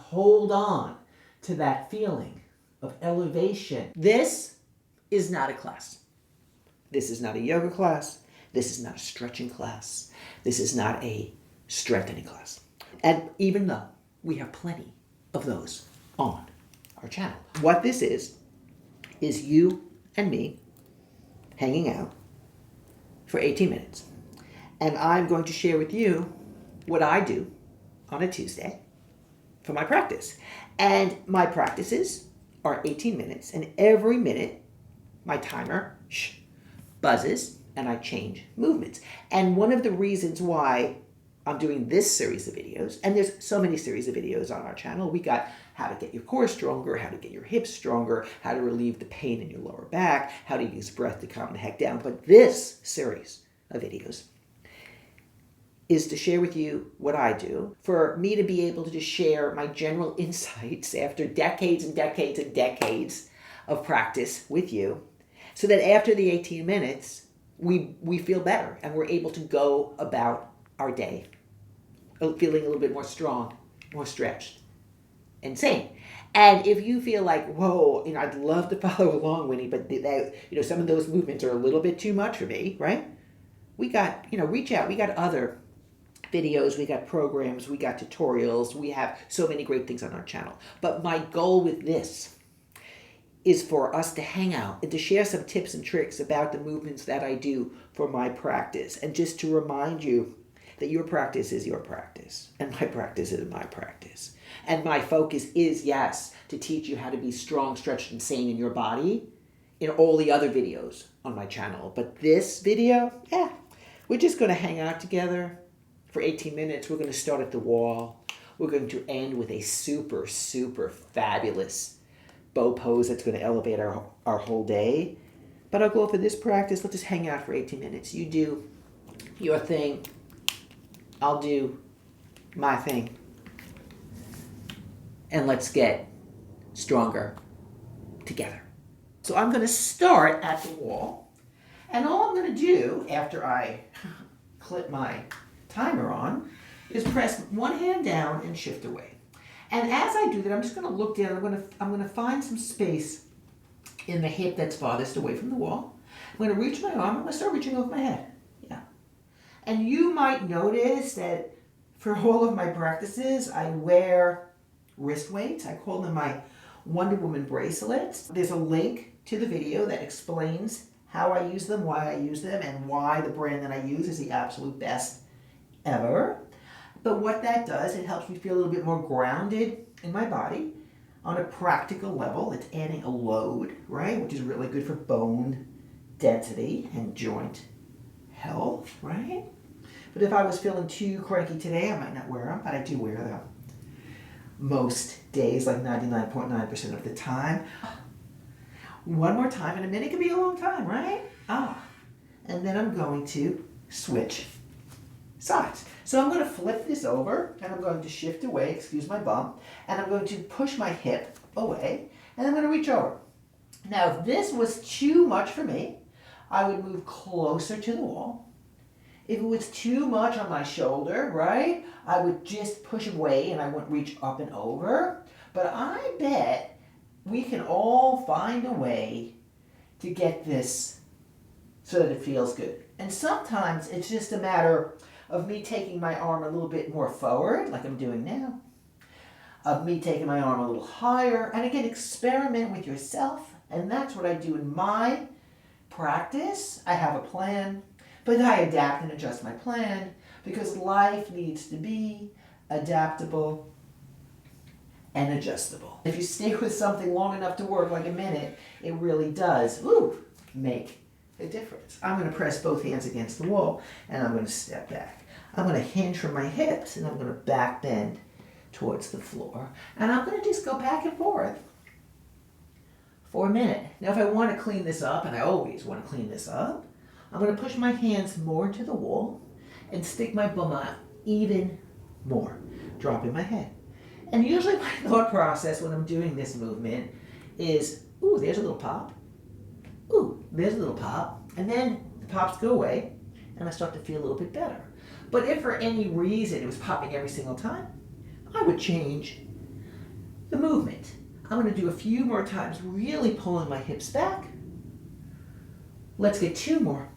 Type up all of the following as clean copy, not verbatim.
hold on to that feeling of elevation. This is not a class. This is not a yoga class. This is not a stretching class. This is not a strengthening class. And even though we have plenty of those on our channel, what this is you and me hanging out for 18 minutes. And I'm going to share with you what I do on a Tuesday for my practice. And my practices are 18 minutes, and every minute my timer buzzes and I change movements. And one of the reasons why I'm doing this series of videos, and there's so many series of videos on our channel. We got how to get your core stronger, how to get your hips stronger, how to relieve the pain in your lower back, how to use breath to calm the heck down. But this series of videos is to share with you what I do, for me to be able to just share my general insights after decades and decades and decades of practice with you, so that after the 18 minutes, we feel better and we're able to go about our day feeling a little bit more strong, more stretched, and sane. And if you feel like, whoa, I'd love to follow along, Winnie, but that, some of those movements are a little bit too much for me, right? We got, reach out. We got other videos, we got programs, we got tutorials. We have so many great things on our channel. But my goal with this is for us to hang out and to share some tips and tricks about the movements that I do for my practice. And just to remind you that your practice is your practice, and my practice is my practice. And my focus is, yes, to teach you how to be strong, stretched, and sane in your body in all the other videos on my channel. But this video, we're just going to hang out together for 18 minutes. We're going to start at the wall. We're going to end with a super, super fabulous bow pose that's going to elevate our whole day. But I'll go for this practice. Let's just hang out for 18 minutes. You do your thing. I'll do my thing. And let's get stronger together. So I'm going to start at the wall. And all I'm going to do after I clip my timer on is press one hand down and shift away. And as I do that, I'm just going to look down. I'm going to find some space in the hip that's farthest away from the wall. I'm going to reach my arm. I'm going to start reaching over my head. Yeah. And you might notice that for all of my practices, I wear wrist weights. I call them my Wonder Woman bracelets. There's a link to the video that explains how I use them, why I use them, and why the brand that I use is the absolute best ever. But what that does, it helps me feel a little bit more grounded in my body. On a practical level, it's adding a load, right? Which is really good for bone density and joint health, right? But if I was feeling too cranky today, I might not wear them, but I do wear them most days, like 99.9% of the time. One more time, and a minute can be a long time, right? And then I'm going to switch sides. So I'm going to flip this over, and I'm going to shift away, excuse my bum, and I'm going to push my hip away, and I'm going to reach over. Now, if this was too much for me, I would move closer to the wall. If it was too much on my shoulder, right, I would just push away and I wouldn't reach up and over. But I bet we can all find a way to get this so that it feels good. And sometimes it's just a matter of me taking my arm a little bit more forward, like I'm doing now, of me taking my arm a little higher. And again, experiment with yourself. And that's what I do in my practice. I have a plan, but I adapt and adjust my plan because life needs to be adaptable and adjustable. If you stay with something long enough to work, like a minute, it really does make a difference. I'm going to press both hands against the wall and I'm going to step back. I'm going to hinge from my hips and I'm going to back bend towards the floor. And I'm going to just go back and forth for a minute. Now if I want to clean this up, and I always want to clean this up, I'm going to push my hands more to the wall and stick my bum out even more, dropping my head. And usually my thought process when I'm doing this movement is, ooh, there's a little pop. Ooh, there's a little pop. And then the pops go away and I start to feel a little bit better. But if for any reason it was popping every single time, I would change the movement. I'm going to do a few more times, really pulling my hips back. Let's get 2 more.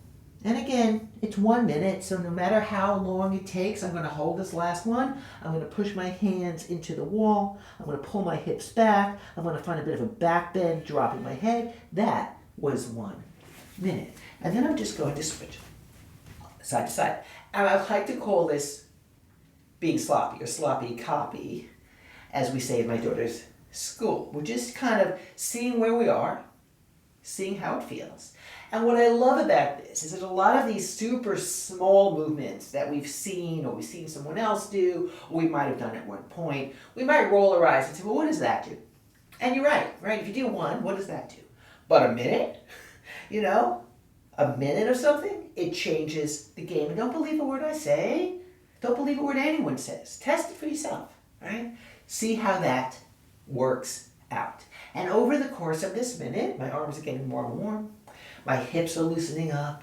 And again, it's 1 minute, so no matter how long it takes, I'm going to hold this last one. I'm going to push my hands into the wall. I'm going to pull my hips back. I'm going to find a bit of a back bend, dropping my head. That was 1 minute. And then I'm just going to switch side to side. And I like to call this being sloppy or sloppy copy, as we say in my daughter's school. We're just kind of seeing where we are, seeing how it feels. And what I love about this is that a lot of these super small movements that we've seen or we've seen someone else do, or we might have done at one point, we might roll our eyes and say, well, what does that do? And you're right? If you do 1, what does that do? But a minute, a minute or something, it changes the game. And don't believe a word I say. Don't believe a word anyone says. Test it for yourself, right? See how that works out. And over the course of this minute, my arms are getting more warm. My hips are loosening up.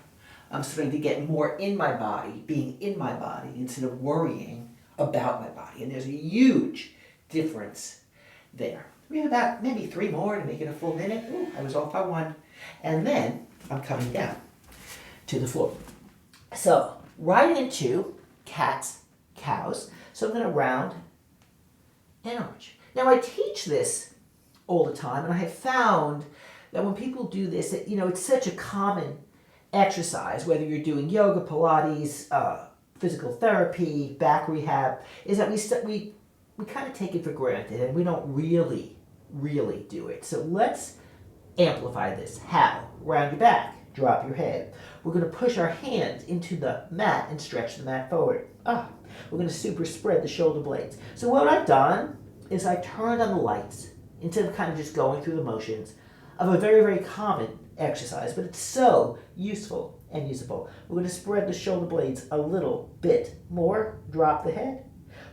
I'm starting to get more in my body, being in my body, instead of worrying about my body. And there's a huge difference there. We have about maybe 3 more to make it a full minute. Ooh, I was off by 1. And then I'm coming down to the floor. So right into cats, cows. So I'm going to round and arch. Now I teach this all the time, and I have found that when people do this, it's such a common exercise, whether you're doing yoga, Pilates, physical therapy, back rehab, is that we kind of take it for granted and we don't really do it. So let's amplify this. How? Round your back, drop your head. We're going to push our hands into the mat and stretch the mat forward. We're going to super spread the shoulder blades. So what I've done is I turned on the lights instead of kind of just going through the motions of a very, very common exercise, but it's so useful and usable. We're going to spread the shoulder blades a little bit more, drop the head,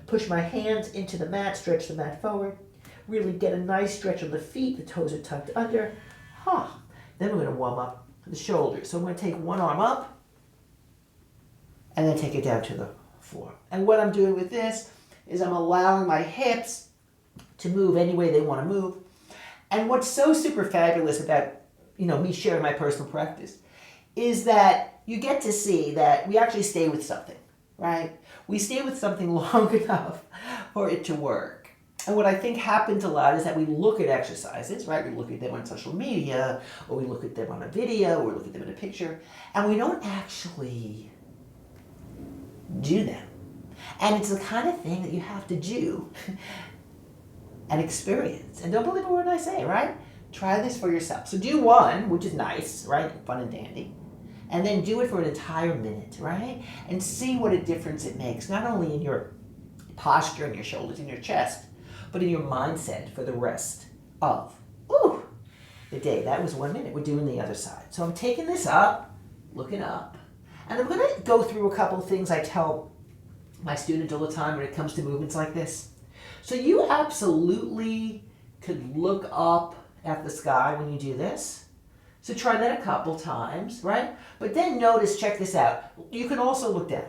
push my hands into the mat, stretch the mat forward, really get a nice stretch of the feet, the toes are tucked under. Then we're going to warm up the shoulders. So I'm going to take one arm up and then take it down to the floor. And what I'm doing with this is I'm allowing my hips to move any way they want to move. And what's so super fabulous about, me sharing my personal practice is that you get to see that we actually stay with something, right? We stay with something long enough for it to work. And what I think happens a lot is that we look at exercises, right? We look at them on social media, or we look at them on a video, or we look at them in a picture, and we don't actually do them. And it's the kind of thing that you have to do and experience. And don't believe a word I say, right? Try this for yourself. So do 1, which is nice, right? Fun and dandy. And then do it for an entire minute, right? And see what a difference it makes, not only in your posture and your shoulders and your chest, but in your mindset for the rest of the day. That was 1 minute. We're doing the other side. So I'm taking this up, looking up, and I'm going to go through a couple of things I tell my students all the time when it comes to movements like this. So you absolutely could look up at the sky when you do this. So try that a couple times, right? But then notice, check this out, you can also look down.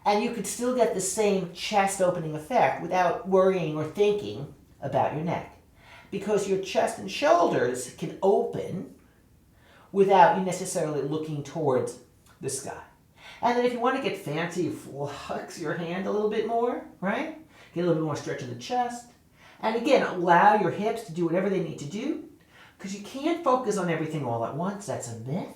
And you could still get the same chest opening effect without worrying or thinking about your neck. Because your chest and shoulders can open without you necessarily looking towards the sky. And then if you want to get fancy, you flex your hand a little bit more, right? Get a little bit more stretch in the chest. And again, allow your hips to do whatever they need to do, because you can't focus on everything all at once. That's a myth.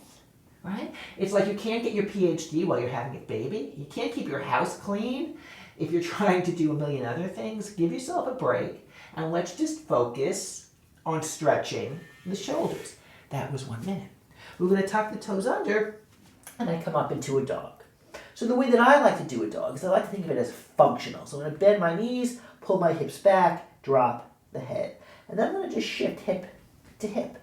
Right? It's like you can't get your PhD while you're having a baby. You can't keep your house clean if you're trying to do a million other things. Give yourself a break and let's just focus on stretching the shoulders. That was 1 minute. We're going to tuck the toes under and then come up into a dog. So the way that I like to do a dog is I like to think of it as functional. So I'm going to bend my knees, pull my hips back, drop the head. And then I'm going to just shift hip to hip.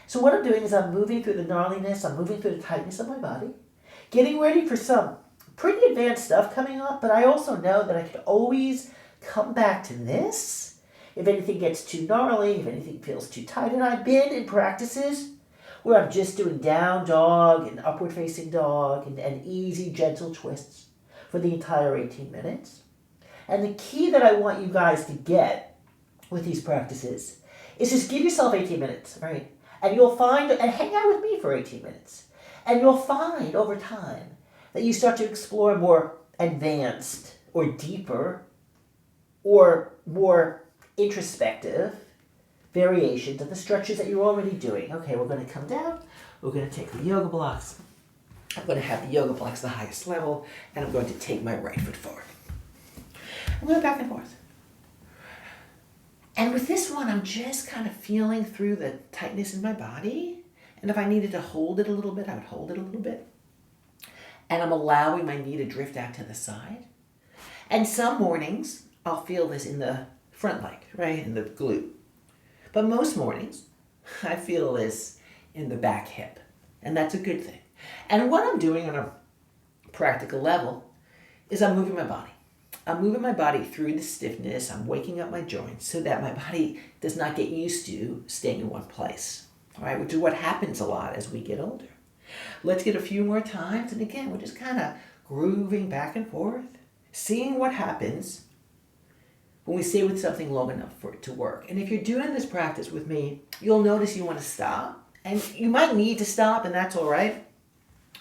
So what I'm doing is I'm moving through the gnarliness, I'm moving through the tightness of my body, getting ready for some pretty advanced stuff coming up, but I also know that I can always come back to this if anything gets too gnarly, if anything feels too tight. And I've been in practices where I'm just doing down dog and upward facing dog and easy, gentle twists for the entire 18 minutes. And the key that I want you guys to get with these practices is just give yourself 18 minutes, right? And you'll find, and hang out with me for 18 minutes. And you'll find over time that you start to explore more advanced or deeper or more introspective variations of the stretches that you're already doing. Okay, we're going to come down. We're going to take the yoga blocks. I'm going to have the yoga blocks the highest level, and I'm going to take my right foot forward. I'm going back and forth. And with this one, I'm just kind of feeling through the tightness in my body. And if I needed to hold it a little bit, I would hold it a little bit. And I'm allowing my knee to drift out to the side. And some mornings, I'll feel this in the front leg, right, in the glute. But most mornings, I feel this in the back hip. And that's a good thing. And what I'm doing on a practical level is I'm moving my body. I'm moving my body through the stiffness. I'm waking up my joints so that my body does not get used to staying in one place, all right, which is what happens a lot as we get older. Let's get a few more times. And again, we're just kind of grooving back and forth, seeing what happens when we stay with something long enough for it to work. And if you're doing this practice with me, you'll notice you want to stop. And you might need to stop, and that's all right.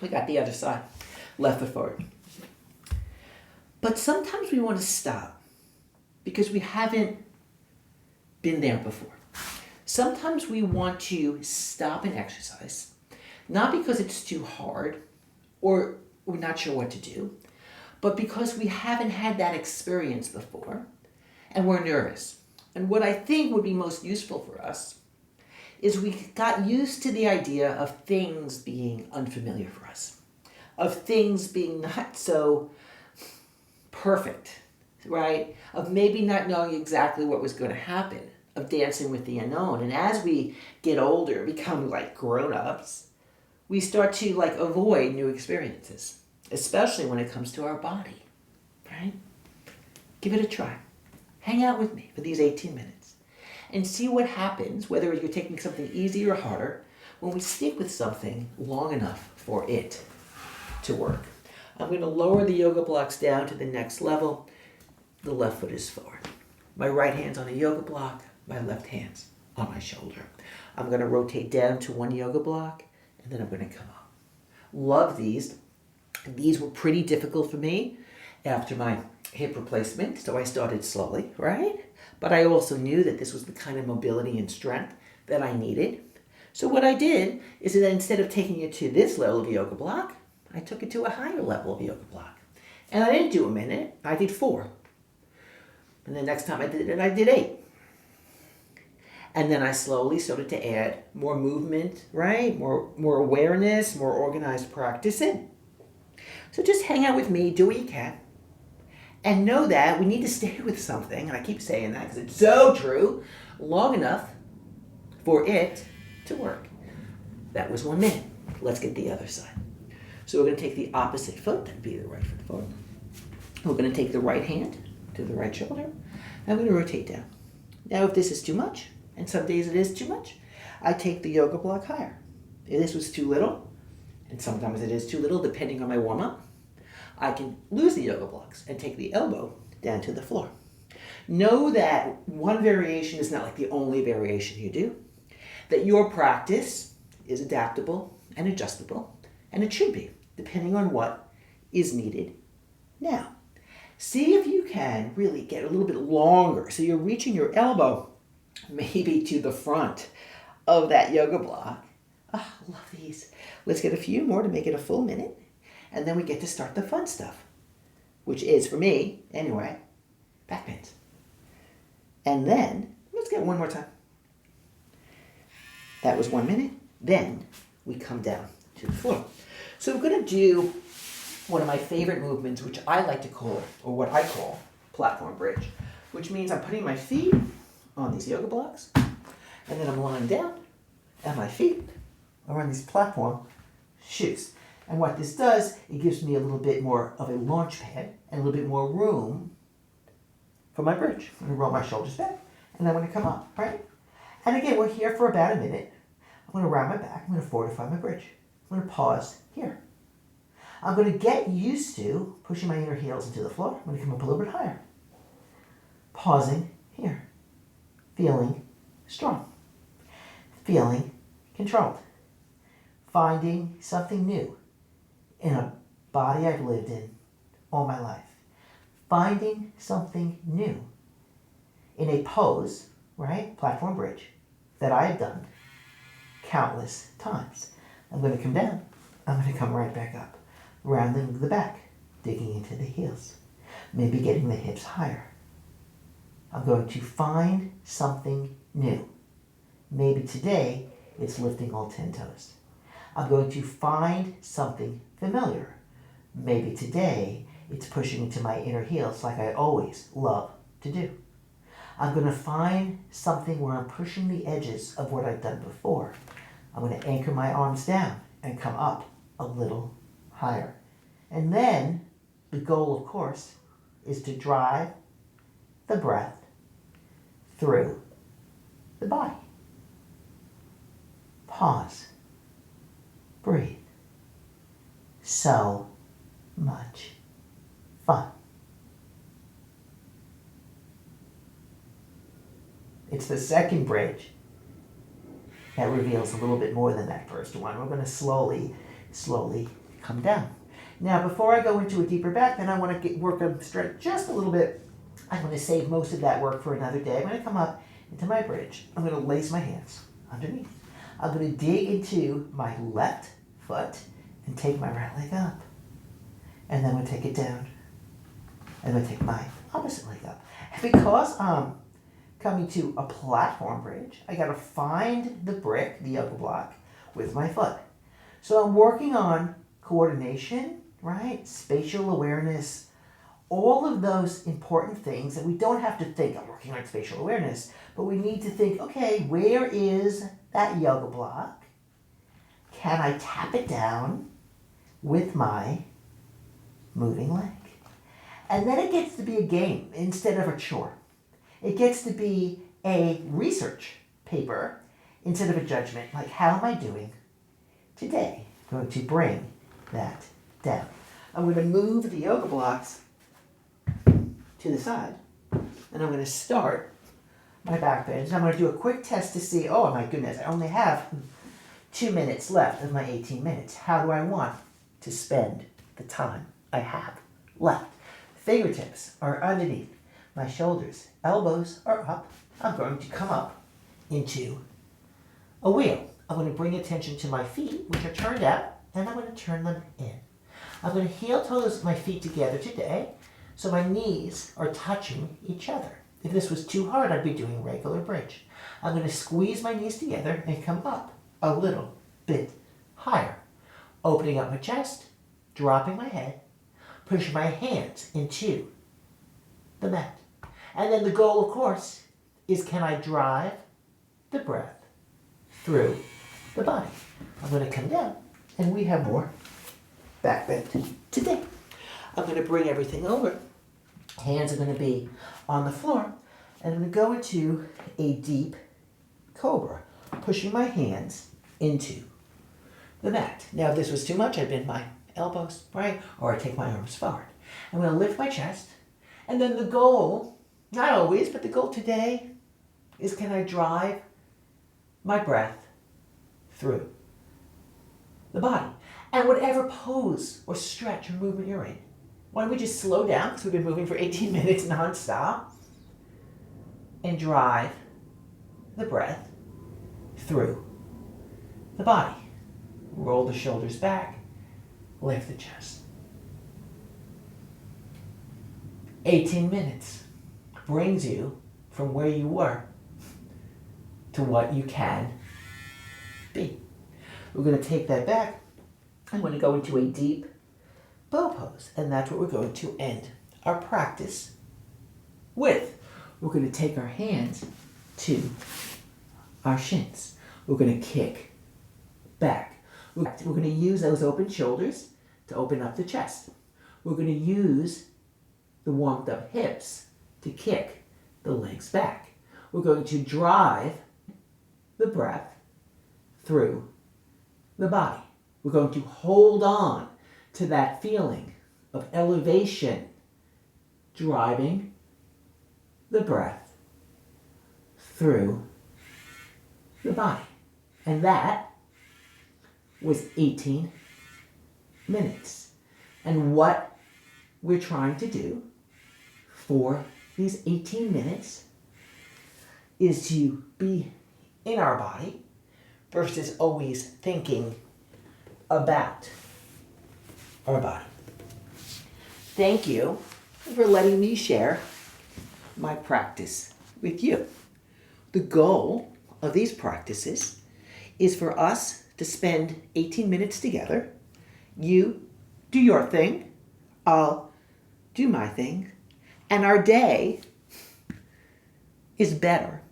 We got the other side. Left foot forward. But sometimes we want to stop because we haven't been there before. Sometimes we want to stop an exercise, not because it's too hard or we're not sure what to do, but because we haven't had that experience before and we're nervous. And what I think would be most useful for us is we got used to the idea of things being unfamiliar for us, of things being not so perfect, right? Of maybe not knowing exactly what was going to happen, of dancing with the unknown. And as we get older, become like grown-ups, we start to like avoid new experiences, especially when it comes to our body, right? Give it a try. Hang out with me for these 18 minutes and see what happens, whether you're taking something easy or harder, when we stick with something long enough for it to work. I'm going to lower the yoga blocks down to the next level. The left foot is forward. My right hand's on a yoga block, my left hand's on my shoulder. I'm going to rotate down to one yoga block, and then I'm going to come up. Love these. These were pretty difficult for me after my hip replacement, so I started slowly, right? But I also knew that this was the kind of mobility and strength that I needed. So what I did is that instead of taking it to this level of yoga block, I took it to a higher level of yoga block. And I didn't do a minute, I did 4. And the next time I did it, I did 8. And then I slowly started to add more movement, right? More awareness, more organized practice in. So just hang out with me, do what you can. And know that we need to stay with something, and I keep saying that because it's so true, long enough for it to work. That was 1 minute. Let's get the other side. So we're going to take the opposite foot, that'd be the right foot forward. We're going to take the right hand to the right shoulder, and I'm going to rotate down. Now if this is too much, and some days it is too much, I take the yoga block higher. If this was too little, and sometimes it is too little depending on my warm-up, I can lose the yoga blocks and take the elbow down to the floor. Know that one variation is not like the only variation you do, that your practice is adaptable and adjustable, and it should be, depending on what is needed now. See if you can really get a little bit longer, so you're reaching your elbow maybe to the front of that yoga block. Ah, I love these. Let's get a few more to make it a full minute. And then we get to start the fun stuff, which is, for me, anyway, back bends. And then, let's get one more time. That was 1 minute. Then we come down to the floor. So we're going to do one of my favorite movements, which I like to call, or what I call, platform bridge, which means I'm putting my feet on these yoga blocks, and then I'm lying down, and my feet are on these platform shoes. And what this does, it gives me a little bit more of a launch pad and a little bit more room for my bridge. I'm going to roll my shoulders back, and I'm going to come up, right? And again, we're here for about a minute. I'm going to round my back. I'm going to fortify my bridge. I'm going to pause here. I'm going to get used to pushing my inner heels into the floor. I'm going to come up a little bit higher. Pausing here. feeling strong, feeling controlled, finding something new in a body I've lived in all my life, finding something new in a pose, right, platform bridge, that I've done countless times. I'm going to come down, I'm going to come right back up, rounding the back, digging into the heels, maybe getting the hips higher. I'm going to find something new. Maybe today it's lifting all 10 toes. I'm going to find something familiar. Maybe today it's pushing into my inner heels like I always love to do. I'm going to find something where I'm pushing the edges of what I've done before. I'm going to anchor my arms down and come up a little higher. And then the goal, of course, is to drive the breath through the body. Pause. Breathe. So much fun. It's the second bridge that reveals a little bit more than that first one. We're going to slowly come down. Now, before I go into a deeper back, then I want to work on strength just a little bit. I'm going to save most of that work for another day. I'm going to come up into my bridge. I'm going to lace my hands underneath. I'm going to dig into my left foot and take my right leg up. And then I'm going to take it down. And then take my opposite leg up. And because I'm coming to a platform bridge, I got to find the brick, the yoga block, with my foot. So I'm working on coordination, right? Spatial awareness, all of those important things that we don't have to think, I'm working on spatial awareness, but we need to think, okay, where is that yoga block? Can I tap it down with my moving leg? And then it gets to be a game instead of a chore. It gets to be a research paper instead of a judgment, like how am I doing today? I'm going to bring that down. I'm going to move the yoga blocks to the side, and I'm going to start my back bend. I'm going to do a quick test to see, oh my goodness, I only have 2 minutes left of my 18 minutes. How do I want to spend the time I have left? Fingertips are underneath my shoulders. Elbows are up. I'm going to come up into a wheel. I'm going to bring attention to my feet, which are turned out, and I'm going to turn them in. I'm going to heel toes my feet together today, so my knees are touching each other. If this was too hard, I'd be doing regular bridge. I'm going to squeeze my knees together and come up a little bit higher. Opening up my chest, dropping my head, pushing my hands into the mat. And then the goal, of course, is can I drive the breath through the body? I'm going to come down, and we have more back bend today. I'm going to bring everything over. Hands are going to be on the floor, and I'm going to go into a deep cobra, pushing my hands into the mat. Now, if this was too much, I bend my elbows, right? Or I take my arms forward. I'm going to lift my chest, and then the goal, not always, but the goal today is can I drive my breath through the body? And whatever pose or stretch or movement you're in, why don't we just slow down, because we've been moving for 18 minutes nonstop, and drive the breath through the body. Roll the shoulders back, lift the chest. 18 minutes brings you from where you were to what you can be. We're going to take that back. I'm going to go into a deep bow pose, and that's what we're going to end our practice with. We're going to take our hands to our shins. We're going to kick back. We're going to use those open shoulders to open up the chest. We're going to use the warmed up hips to kick the legs back. We're going to drive the breath through the body. We're going to hold on to that feeling of elevation, driving the breath through the body. And that was 18 minutes. And what we're trying to do for these 18 minutes is to be in our body versus always thinking about our body. Thank you for letting me share my practice with you. The goal of these practices is for us to spend 18 minutes together. You do your thing, I'll do my thing, and our day is better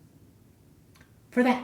for that.